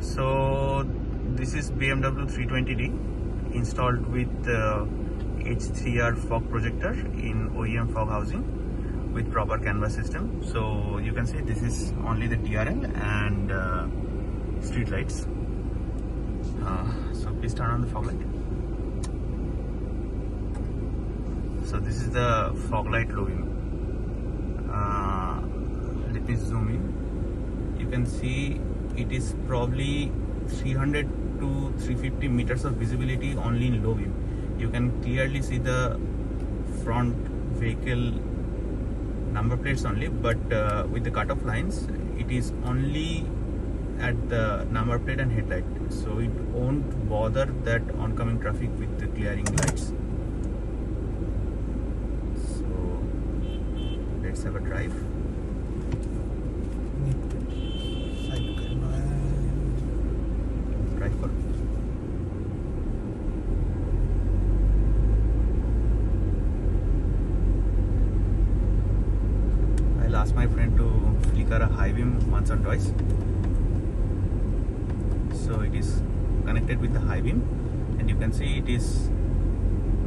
So this is BMW 320D installed with H3R fog projector in OEM fog housing with proper canvas system. So you can see this is only the DRL and street lights. So please turn on the fog light. So this is the fog light low beam. Let me zoom in. You can see it is probably 300 to 350 meters of visibility only in low beam. You can clearly see the front vehicle number plates only, but with the cutoff lines it is only at the number plate and headlight, so it won't bother that oncoming traffic with the clearing lights. So let's have a drive. Drive for I'll ask my friend to flicker a high beam once or twice. So it is connected with the high beam, and you can see it is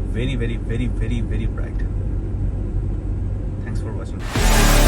very bright. Thanks for watching.